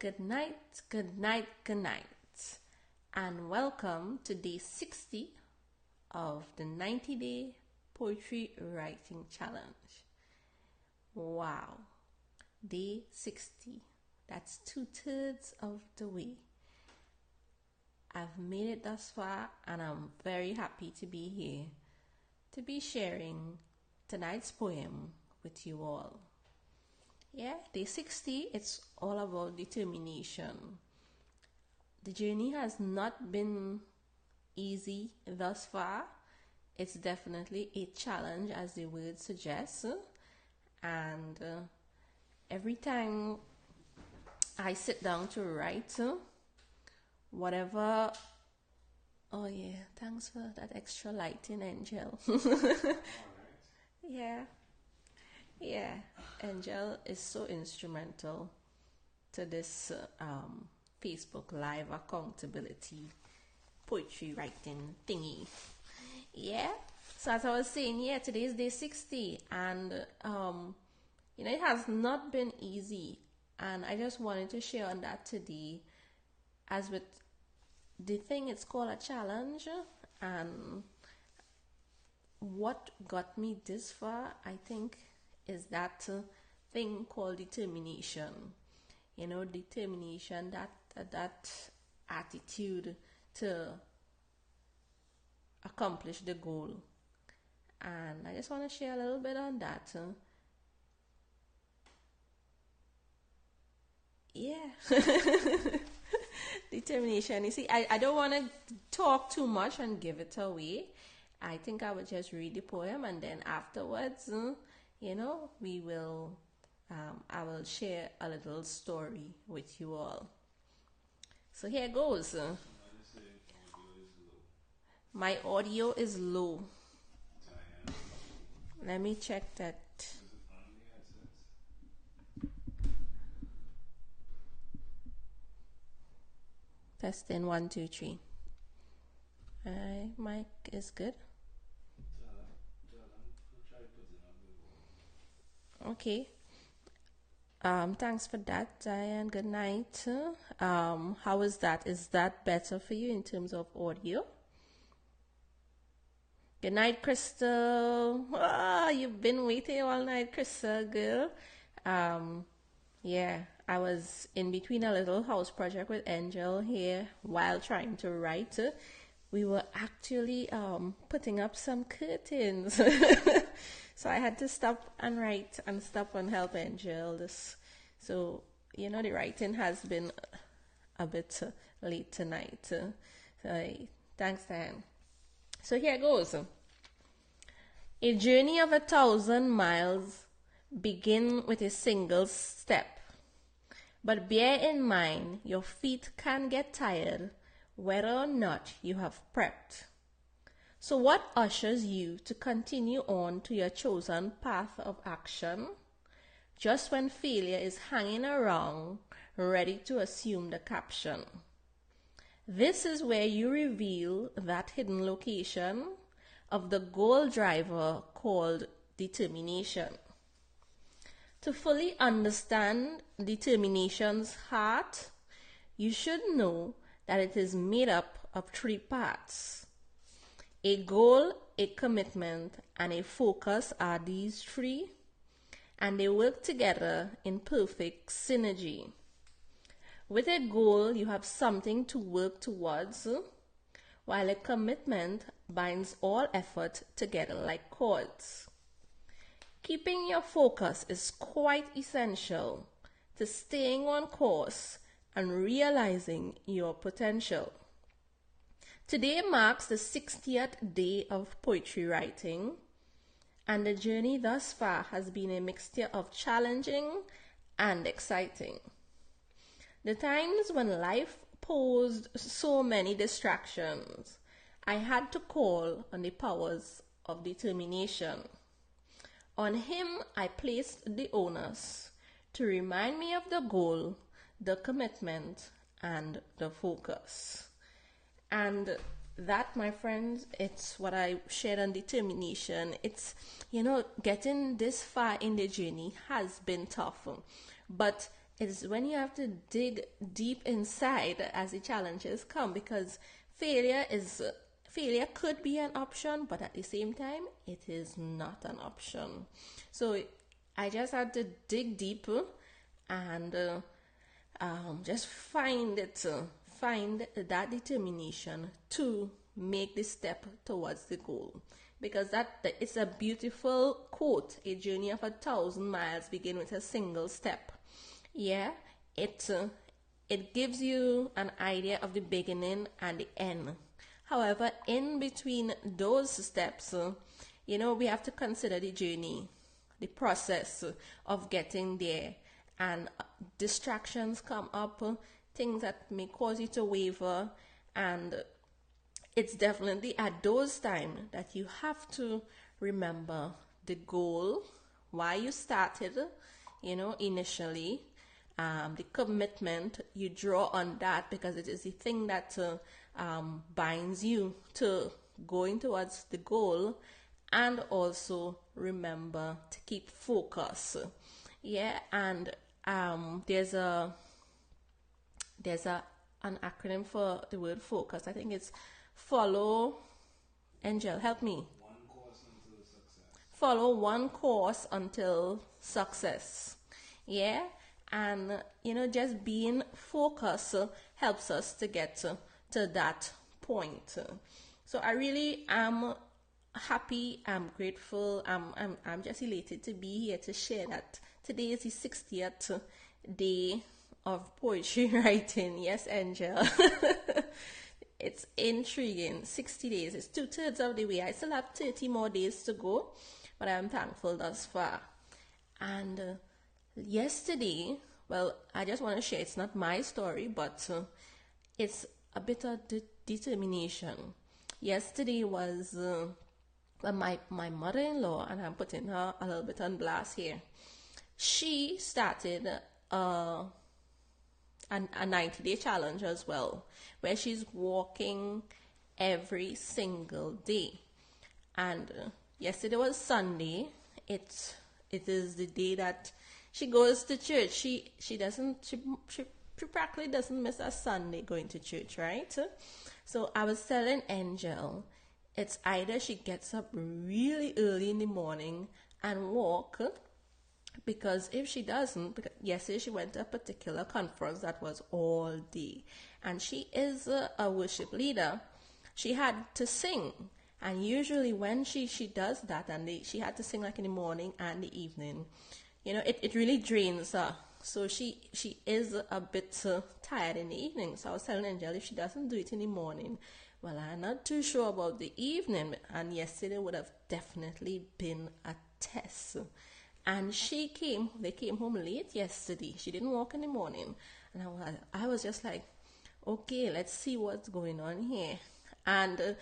Good night, good night, good night, and welcome to day 60 of the 90-day poetry writing challenge. Wow, day 60. That's 2/3 of the way. I've made it thus far, and I'm very happy to be here to be sharing tonight's poem with you all. Yeah, day 60, it's all about determination. The journey has not been easy thus far. It's definitely a challenge, as the word suggests. And every time I sit down to write, whatever... Oh yeah, thanks for that extra lighting, Angel. Yeah, Angel is so instrumental to this Facebook Live accountability poetry writing thingy. Yeah, so as I was saying, yeah, today is day 60, and it has not been easy, and I just wanted to share on that today. As with the thing, it's called a challenge, and what got me this far, I think, is that thing called determination. Determination, that attitude to accomplish the goal. And I just want to share a little bit on that. Determination. You see, I don't want to talk too much and give it away. I think I would just read the poem, and then afterwards, we will, I will share a little story with you all. So here goes. My audio is low. Let me check that. Testing 1, 2, 3. Mic is good. Okay. Thanks for that, Diane. Good night. How is that? Is that better for you in terms of audio? Good night, Crystal. You've been waiting all night, Crystal, girl. Yeah, I was in between a little house project with Angel here while trying to write. We were actually putting up some curtains. So I had to stop and write and stop and help Angel. So, the writing has been a bit late tonight. Thanks, Dan. So here goes. A journey of 1,000 miles begin with a single step. But bear in mind, your feet can get tired whether or not you have prepped. So what ushers you to continue on to your chosen path of action? Just when failure is hanging around, ready to assume the caption. This is where you reveal that hidden location of the goal driver called determination. To fully understand determination's heart, you should know that it is made up of 3 parts. A goal, a commitment, and a focus are these 3, and they work together in perfect synergy. With a goal, you have something to work towards, while a commitment binds all effort together like cords. Keeping your focus is quite essential to staying on course and realizing your potential. Today marks the 60th day of poetry writing, and the journey thus far has been a mixture of challenging and exciting. The times when life posed so many distractions, I had to call on the powers of determination. On him I placed the onus to remind me of the goal, the commitment, and the focus. And that, my friends, it's what I shared on determination. It's, getting this far in the journey has been tough. But It's when you have to dig deep inside as the challenges come, because failure is failure could be an option, but at the same time it is not an option. So I just had to dig deeper and just find that determination to make the step towards the goal, because that it's a beautiful quote: a journey of 1,000 miles begin with a single step. Yeah, it gives you an idea of the beginning and the end. However, in between those steps, we have to consider the journey, the process of getting there, and distractions come up, things that may cause you to waver, and it's definitely at those times that you have to remember the goal, why you started, initially, the commitment you draw on that, because it is the thing that binds you to going towards the goal, and also remember to keep focus. Yeah, and there's an acronym for the word focus. I think it's follow. Angel, help me. One course until success. Follow one course until success. Yeah, and just being focused helps us to get to that point. So I really am happy. I'm grateful. I'm just elated to be here to share that today is the 60th day of poetry writing. Yes, Angel. It's intriguing. 60 days. It's 2/3 of the way. I still have 30 more days to go, but I'm thankful thus far. And yesterday, well, I just want to share, it's not my story, but it's a bit of determination. Yesterday was my mother-in-law, and I'm putting her a little bit on blast here. She started a 90-day challenge as well, where she's walking every single day. And yesterday was Sunday. It is the day that she goes to church. She practically doesn't miss a Sunday going to church, right? So I was telling Angel, it's either she gets up really early in the morning and walk, because if she doesn't, because yesterday she went to a particular conference that was all day, and she is a worship leader. She had to sing, and usually when she does that, and she had to sing like in the morning and the evening, it really drains her. So she is a bit tired in the evening. So I was telling Angel, if she doesn't do it in the morning, well, I'm not too sure about the evening. And yesterday would have definitely been a test. And they came home late yesterday. She didn't walk in the morning. And I was just like, okay, let's see what's going on here. And,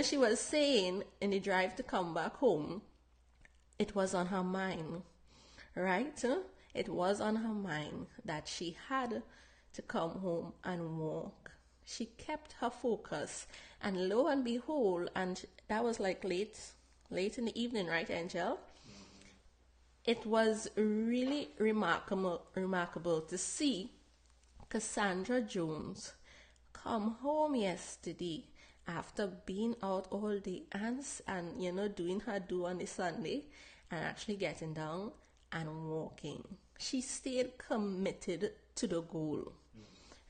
she was saying in the drive to come back home, it was on her mind, right? It was on her mind that she had to come home and walk. She kept her focus. And lo and behold, and that was like late in the evening, right, Angel? It was really remarkable to see Cassandra Jones come home yesterday after being out all day and doing her do on the Sunday, and actually getting down and walking. She stayed committed to the goal,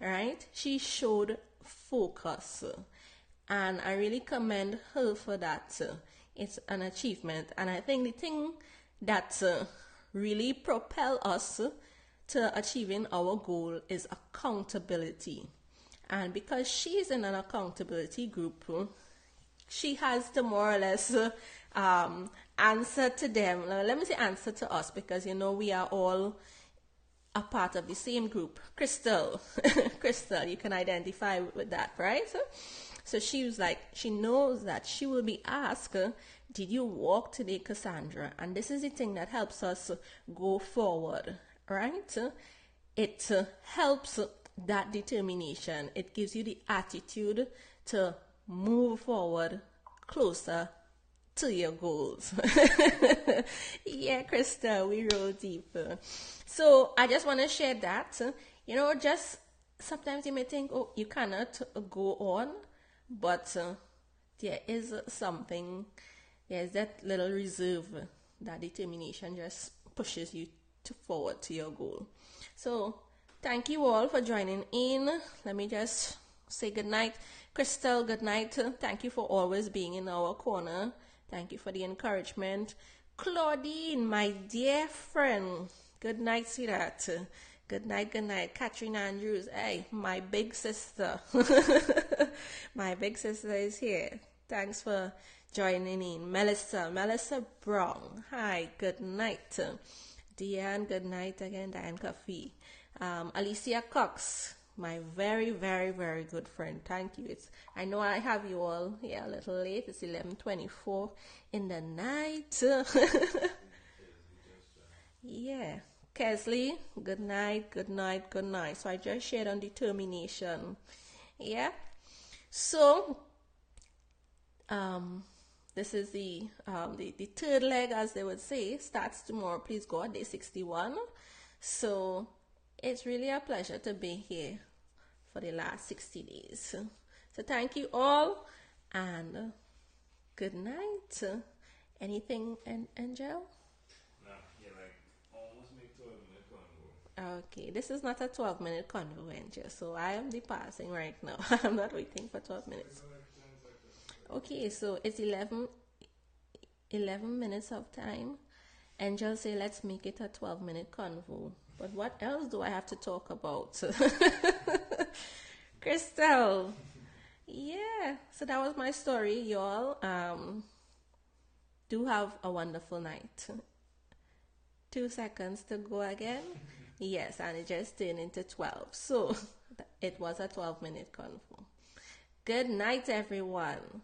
right? She showed focus, and I really commend her for that. It's an achievement, and I think the thing that really propel us to achieving our goal is accountability. And because she's in an accountability group, she has to more or less answer to them. Let me say answer to us, because we are all a part of the same group. Crystal, Crystal, you can identify with that, right? So she was like, she knows that she will be asked, did you walk today, Cassandra? And this is the thing that helps us go forward, right? It helps that determination. It gives you the attitude to move forward closer to your goals. Yeah, Krista, we roll deeper. So I just want to share that. Just sometimes you may think, oh, you cannot go on, but there is something, there's that little reserve, that determination just pushes you forward to your goal. So thank you all for joining in. Let me just say good night. Crystal, good night. Thank you for always being in our corner. Thank you for the encouragement. Claudine, my dear friend, good night, sweetheart. Good night, good night. Catherine Andrews, hey, my big sister. My big sister is here. Thanks for joining in. Melissa Brown, hi, good night. Diane, good night again. Diane Coffee. Alicia Cox, my very, very, very good friend. Thank you. I know I have you all here a little late. It's 11:24 in the night. Yeah. Kesley, good night, good night, good night. So I just shared on determination. Yeah. So this is the third leg, as they would say, starts tomorrow. Please God, day 61. So it's really a pleasure to be here for the last 60 days. So thank you all, and good night. Anything, Angel? No, you're like almost make 12-minute convo. Okay, this is not a 12-minute convo, Angel. So I am depassing right now. I'm not waiting for 12 minutes. Okay, so it's 11 minutes of time. Angel say, let's make it a 12-minute convo. But what else do I have to talk about? Crystal. Yeah, so that was my story, y'all. Do have a wonderful night. 2 seconds to go again. Yes, and it just turned into 12. So it was a 12-minute convo. Good night, everyone.